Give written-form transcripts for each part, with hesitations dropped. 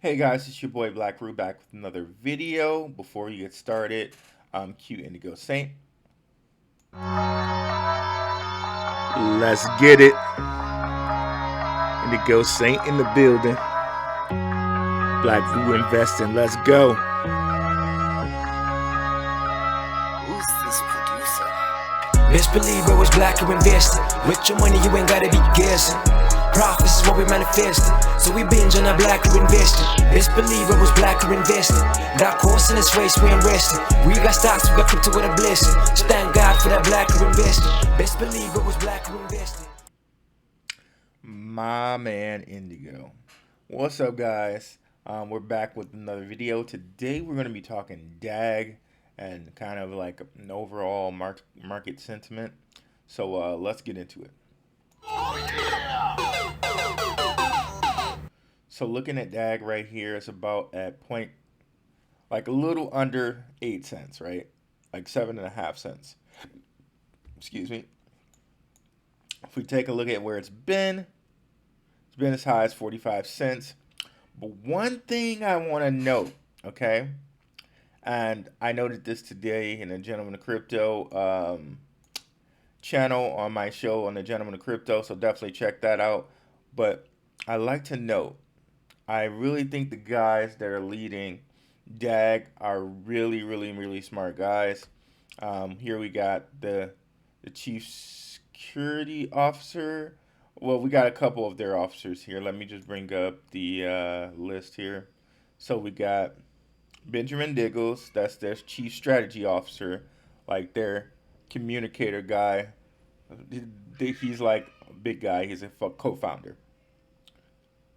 Hey guys, it's your boy Blackrue back with another video. Before we get started, I'm cute Indigo Saint. Let's get it. Indigo Saint in the building. Blackrue Investing. Let's go. Who's this producer? Best believe it was Blackrue Investing. With your money, you ain't gotta be guessing. Profits is what we manifesting. So we binge on that Blackrue Investing. Best believe it was Blackrue Investing. That course in this race, we ain't resting. We got stocks, we got crypto with a blessing. So thank God for that Blackrue Investing. Best believe it was Blackrue Investing. My man Indigo. What's up, guys? We're back with another video. Today we're going to be talking DAG and kind of like an overall market sentiment. So let's get into it. So looking at DAG right here, it's about at point, like a little under 8 cents, right? Like 7.5 cents. Excuse me. If we take a look at where it's been as high as 45 cents. But one thing I want to note, okay, and I noted this today in the Gentleman of Crypto channel on my show on the Gentleman of Crypto, so definitely check that out. But I like to note, I really think the guys that are leading DAG are really, really, really smart guys. Here we got the chief security officer. Well, we got a couple of their officers here. Let me just bring up the list here. So we got Benjamin Diggles, that's their chief strategy officer, like their communicator guy. He's like a big guy. He's a co-founder.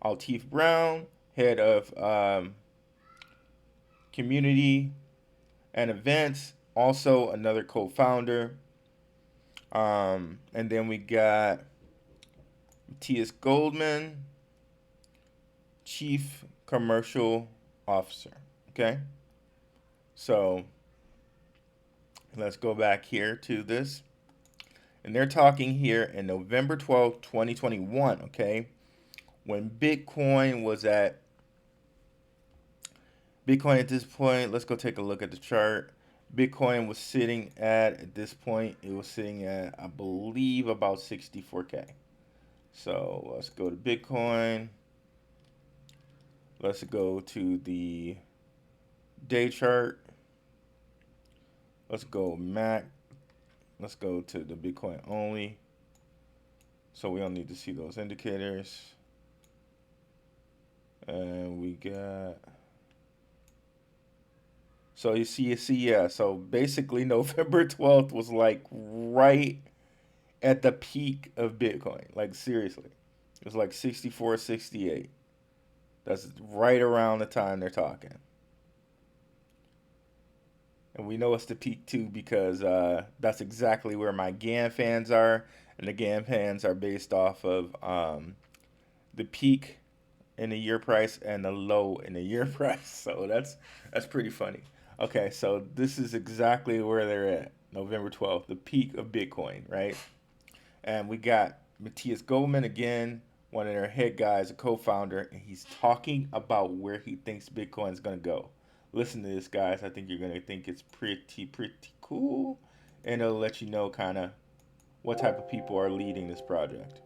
Altif Brown, head of community and events, also another co-founder. And then we got Matthias Goldman, chief commercial officer. Okay, so let's go back here to this. And they're talking here in November 12th, 2021, okay? When Bitcoin at this point, let's go take a look at the chart. Bitcoin was sitting at this point, it was sitting at, I believe, about 64K. So let's go to Bitcoin. Let's go to the day chart. Let's go MAC. Let's go to the Bitcoin only. So we don't need to see those indicators. And we got, so you see, yeah. So basically November 12th was like right at the peak of Bitcoin. Like seriously. It was like 64, 68. That's right around the time they're talking. And we know it's the peak too because that's exactly where my GAN fans are. And the GAN fans are based off of the peak in the year price and the low in the year price. So that's pretty funny. Okay, so this is exactly where they're at. November 12th, the peak of Bitcoin, right? And we got Matthias Goldman again, one of their head guys, a co-founder, and he's talking about where he thinks Bitcoin is going to go. Listen to this, guys. I think you're going to think it's pretty cool, and it'll let you know kind of what type of people are leading this project.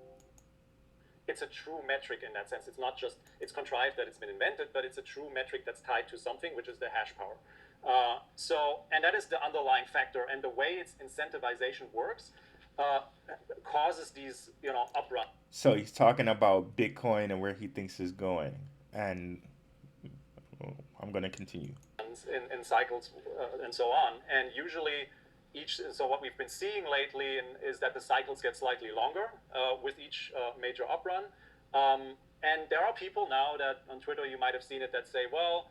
It's a true metric in that sense. It's not just, it's contrived that it's been invented, but it's a true metric that's tied to something, which is the hash power. And that is the underlying factor. And the way its incentivization works causes these, uprun. So he's talking about Bitcoin and where he thinks it's going. And I'm going to continue. In cycles and so on. And usually so what we've been seeing lately is that the cycles get slightly longer with each major uprun. And there are people now that on Twitter, you might have seen it, that say, well,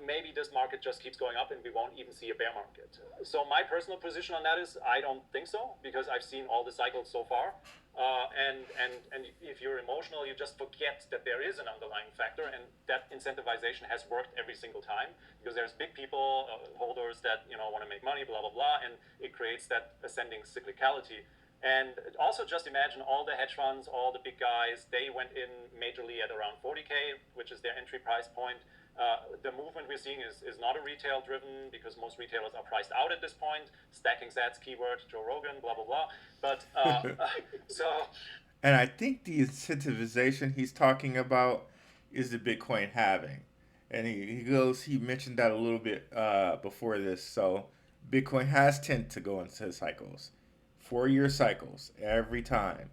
maybe this market just keeps going up and we won't even see a bear market. So my personal position on that is I don't think so, because I've seen all the cycles so far. And if you're emotional, you just forget that there is an underlying factor, and that incentivization has worked every single time, because there's big people, holders that want to make money, blah blah blah, and it creates that ascending cyclicality. And also just imagine all the hedge funds, all the big guys, they went in majorly at around 40K, which is their entry price point. The movement we're seeing is not a retail driven, because most retailers are priced out at this point. Stacking sats, keyword, Joe Rogan, blah, blah, blah. But so. And I think the incentivization he's talking about is the Bitcoin halving. And he mentioned that a little bit before this. So Bitcoin has tended to go into cycles, 4-year cycles every time.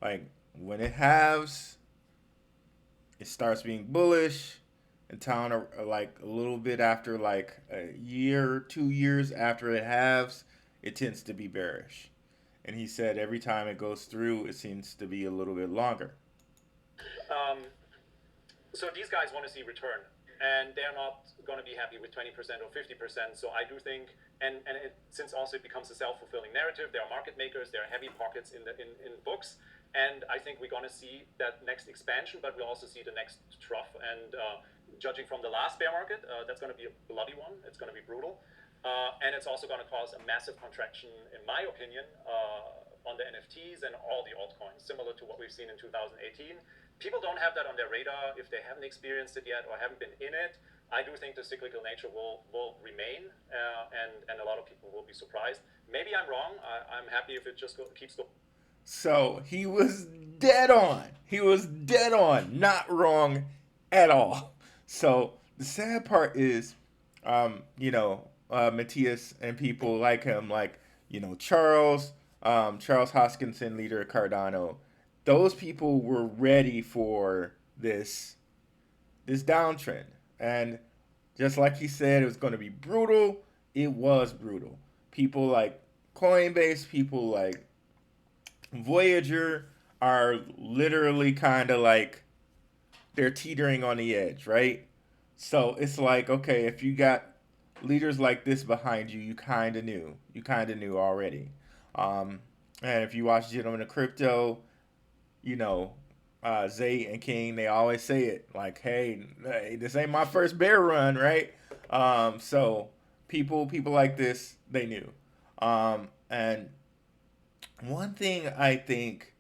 Like when it halves, it starts being bullish. And town like a little bit after like a year, 2 years after it halves, it tends to be bearish. And he said every time it goes through, it seems to be a little bit longer. So these guys want to see return, and they're not going to be happy with 20% or 50%. So I do think, since also it becomes a self-fulfilling narrative, there are market makers, there are heavy pockets in books, and I think we're going to see that next expansion, but we'll also see the next trough. And judging from the last bear market, that's going to be a bloody one. It's going to be brutal. And it's also going to cause a massive contraction, in my opinion, on the NFTs and all the altcoins, similar to what we've seen in 2018. People don't have that on their radar if they haven't experienced it yet or haven't been in it. I do think the cyclical nature will remain, and a lot of people will be surprised. Maybe I'm wrong. I'm happy if it just keeps going. So he was dead on. He was dead on. Not wrong at all. So the sad part is, Matthias and people like him, like, Charles Hoskinson, leader of Cardano, those people were ready for this downtrend. And just like he said, it was going to be brutal. It was brutal. People like Coinbase, people like Voyager are literally kind of like, they're teetering on the edge, right? So it's like, okay, if you got leaders like this behind you, you kind of knew. You kind of knew already. And if you watch Gentlemen of Crypto, Zay and King, they always say it like, hey, this ain't my first bear run, right? So people like this, they knew. And one thing I think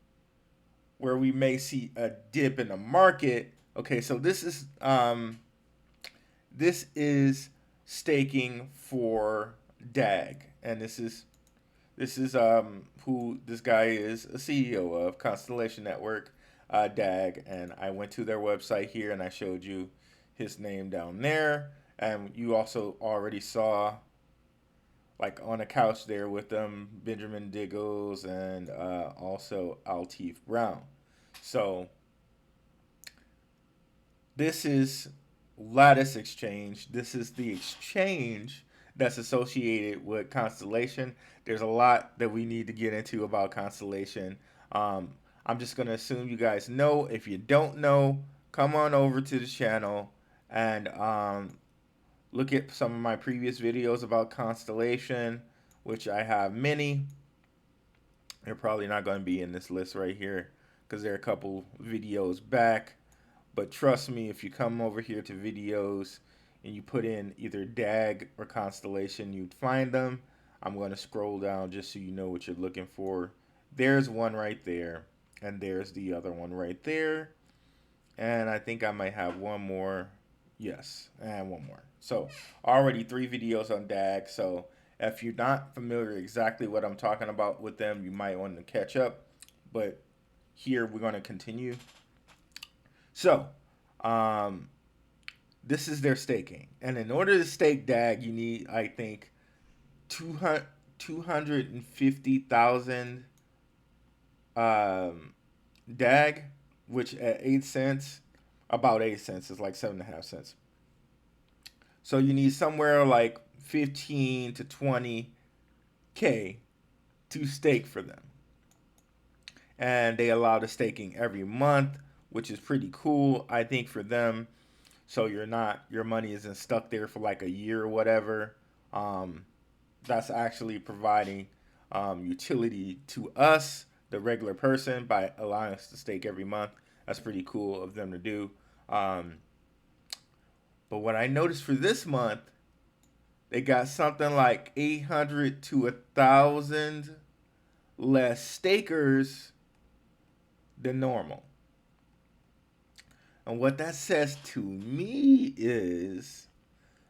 where we may see a dip in the market, okay, so this is staking for DAG, and this is who this guy is, a CEO of Constellation Network, DAG, and I went to their website here and I showed you his name down there, and you also already saw, like, on a couch there with them, Benjamin Diggles and also Altif Brown. So this is Lattice Exchange. This is the exchange that's associated with Constellation. There's a lot that we need to get into about Constellation. I'm just going to assume you guys know. If you don't know, come on over to the channel and look at some of my previous videos about Constellation, which I have many. They're probably not going to be in this list right here because they're a couple videos back. But trust me, if you come over here to videos and you put in either DAG or Constellation, you'd find them. I'm going to scroll down just so you know what you're looking for. There's one right there, and there's the other one right there. And I think I might have one more. Yes, and one more. So already 3 videos on DAG. So if you're not familiar exactly what I'm talking about with them, you might want to catch up. But here we're going to continue. So, this is their staking. And in order to stake DAG, you need, I think, 250,000 DAG, which at 8 cents, about 8 cents is like 7.5 cents. So you need somewhere like 15 to 20K to stake for them. And they allow the staking every month, which is pretty cool, I think, for them. So your money isn't stuck there for like a year or whatever. That's actually providing utility to us, the regular person, by allowing us to stake every month. That's pretty cool of them to do. But what I noticed for this month, they got something like 800 to 1,000 less stakers than normal. And what that says to me is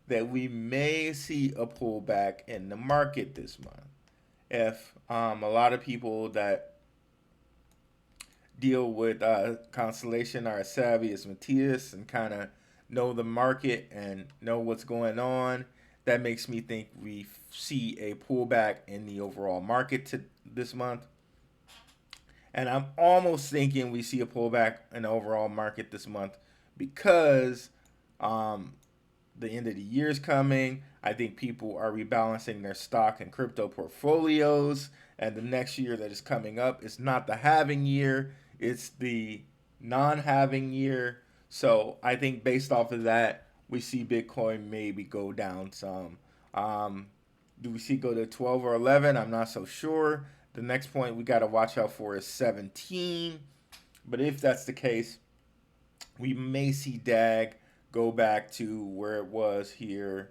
that we may see a pullback in the market this month. If a lot of people that deal with Constellation are as savvy as Matthias and kind of know the market and know what's going on, that makes me think we see a pullback in the overall market this month. And I'm almost thinking we see a pullback in the overall market this month because the end of the year is coming. I think people are rebalancing their stock and crypto portfolios. And the next year that is coming up is not the halving year, it's the non-halving year. So I think based off of that, we see Bitcoin maybe go down some. Do we see go to 12 or 11? I'm not so sure. The next point we got to watch out for is 17. But if that's the case, we may see DAG go back to where it was here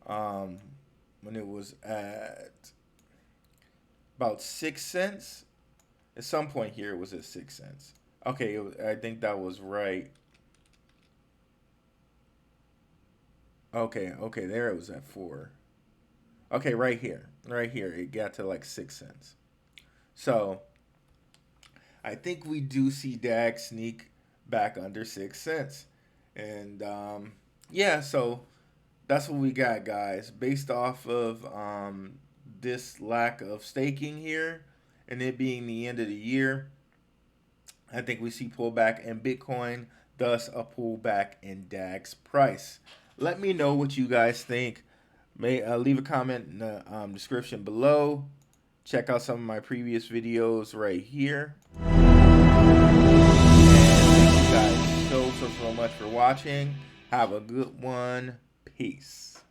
when it was at about 6 cents. At some point here, it was at 6 cents. Okay, I think that was right. Okay, there it was at 4. Okay, right here, it got to like 6 cents. So I think we do see DAG sneak back under 6 cents. And yeah, so that's what we got, guys. Based off of this lack of staking here and it being the end of the year, I think we see pullback in Bitcoin, thus a pullback in DAG's price. Let me know what you guys think. Leave a comment in the description below. Check out some of my previous videos right here. And thank you guys so much for watching. Have a good one. Peace.